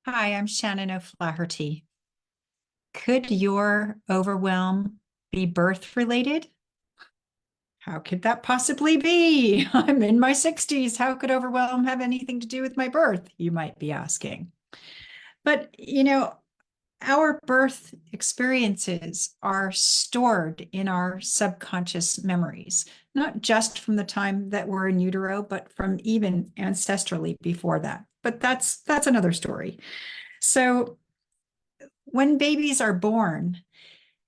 Hi, I'm Shannon O'Flaherty. Could your overwhelm be birth related? How could that possibly be? I'm in my 60s. How could overwhelm have anything to do with my birth? You might be asking. But, our birth experiences are stored in our subconscious memories, not just from the time that we're in utero, but from even ancestrally before that. But that's another story. So when babies are born,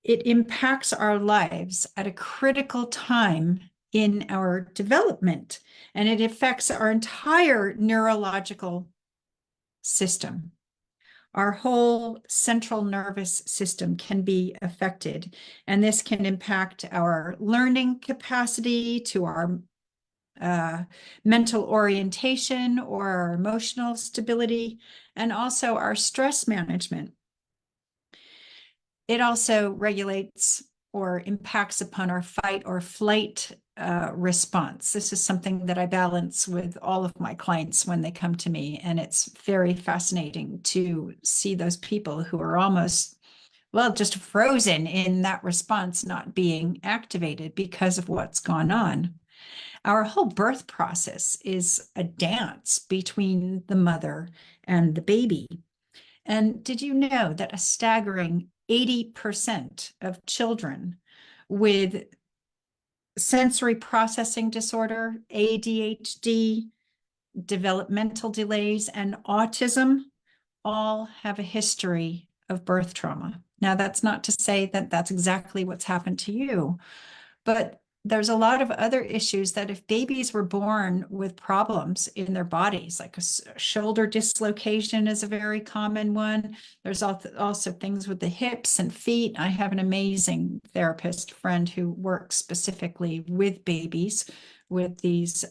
it impacts our lives at a critical time in our development, and it affects our entire neurological system. Our whole central nervous system can be affected, and this can impact our learning capacity to our uh, mental orientation or our emotional stability, and also our stress management. It also regulates or impacts upon our fight or flight response. This is something that I balance with all of my clients when they come to me. And it's very fascinating to see those people who are almost, well, just frozen in that response not being activated because of what's gone on. Our whole birth process is a dance between the mother and the baby. And did you know that a staggering 80% of children with sensory processing disorder, ADHD, developmental delays, and autism all have a history of birth trauma? Now, that's not to say that that's exactly what's happened to you, but there's a lot of other issues that if babies were born with problems in their bodies, like a shoulder dislocation is a very common one. There's also things with the hips and feet. I have an amazing therapist friend who works specifically with babies with these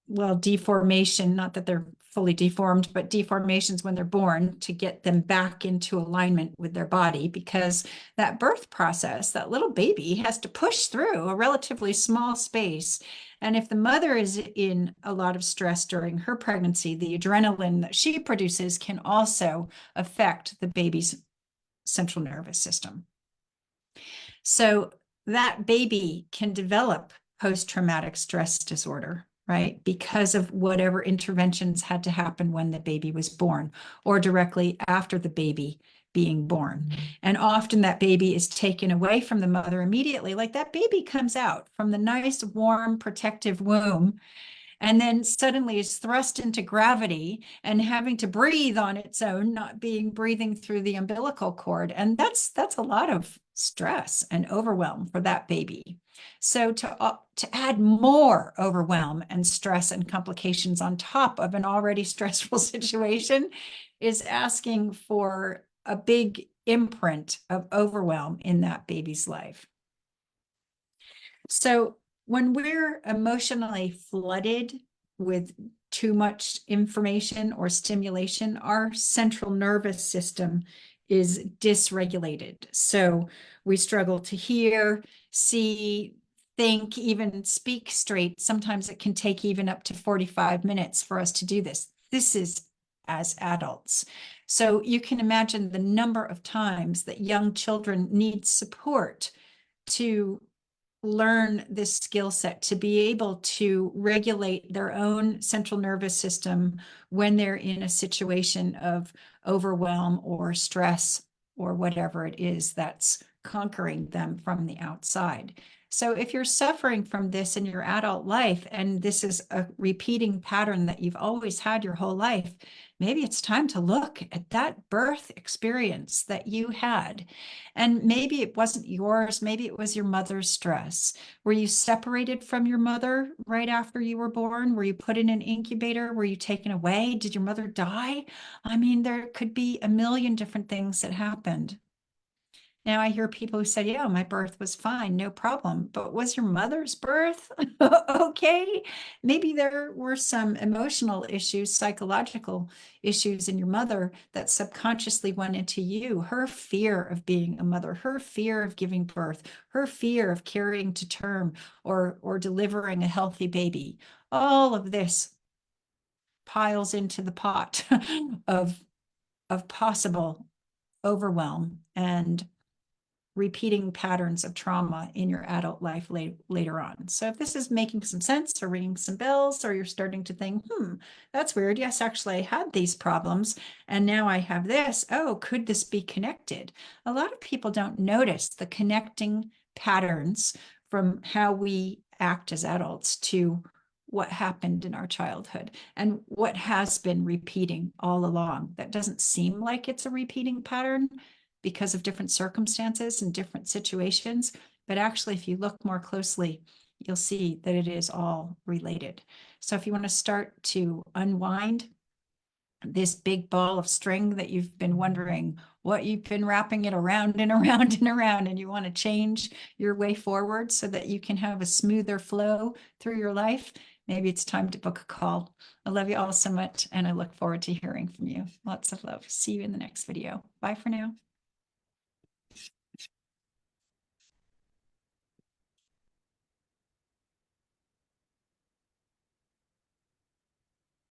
well, deformation, not that they're fully deformed, but deformations when they're born to get them back into alignment with their body, because that birth process, that little baby has to push through a relatively small space. And if the mother is in a lot of stress during her pregnancy, the adrenaline that she produces can also affect the baby's central nervous system. So that baby can develop post-traumatic stress disorder, right? Because of whatever interventions had to happen when the baby was born or directly after the baby being born. And often that baby is taken away from the mother immediately. Like that baby comes out from the nice, warm, protective womb and then suddenly is thrust into gravity and having to breathe on its own, not being breathing through the umbilical cord. And that's a lot of stress and overwhelm for that baby. So to add more overwhelm and stress and complications on top of an already stressful situation is asking for a big imprint of overwhelm in that baby's life. So when we're emotionally flooded with too much information or stimulation, our central nervous system is dysregulated. So we struggle to hear, see, think, even speak straight. Sometimes it can take even up to 45 minutes for us to do this. This is as adults. So you can imagine the number of times that young children need support to learn this skill set to be able to regulate their own central nervous system when they're in a situation of overwhelm or stress or whatever it is that's conquering them from the outside. So if you're suffering from this in your adult life and this is a repeating pattern that you've always had your whole life, maybe it's time to look at that birth experience that you had. And maybe it wasn't yours, maybe it was your mother's stress. Were you separated from your mother right after you were born? Were you put in an incubator? Were you taken away? Did your mother die? I mean, there could be a million different things that happened. Now I hear people who say, yeah, my birth was fine, no problem. But was your mother's birth okay? Maybe there were some emotional issues, psychological issues in your mother that subconsciously went into you. Her fear of being a mother, her fear of giving birth, her fear of carrying to term or delivering a healthy baby. All of this piles into the pot of possible overwhelm and repeating patterns of trauma in your adult life later on. So if this is making some sense or ringing some bells, or you're starting to think, that's weird. Yes, actually, I had these problems and now I have this. Oh, could this be connected? A lot of people don't notice the connecting patterns from how we act as adults to what happened in our childhood and what has been repeating all along. That doesn't seem like it's a repeating pattern because of different circumstances and different situations. But actually, if you look more closely, you'll see that it is all related. So if you want to start to unwind this big ball of string that you've been wondering what you've been wrapping it around and around and around, and you want to change your way forward so that you can have a smoother flow through your life, maybe it's time to book a call. I love you all so much, and I look forward to hearing from you. Lots of love. See you in the next video. Bye for now.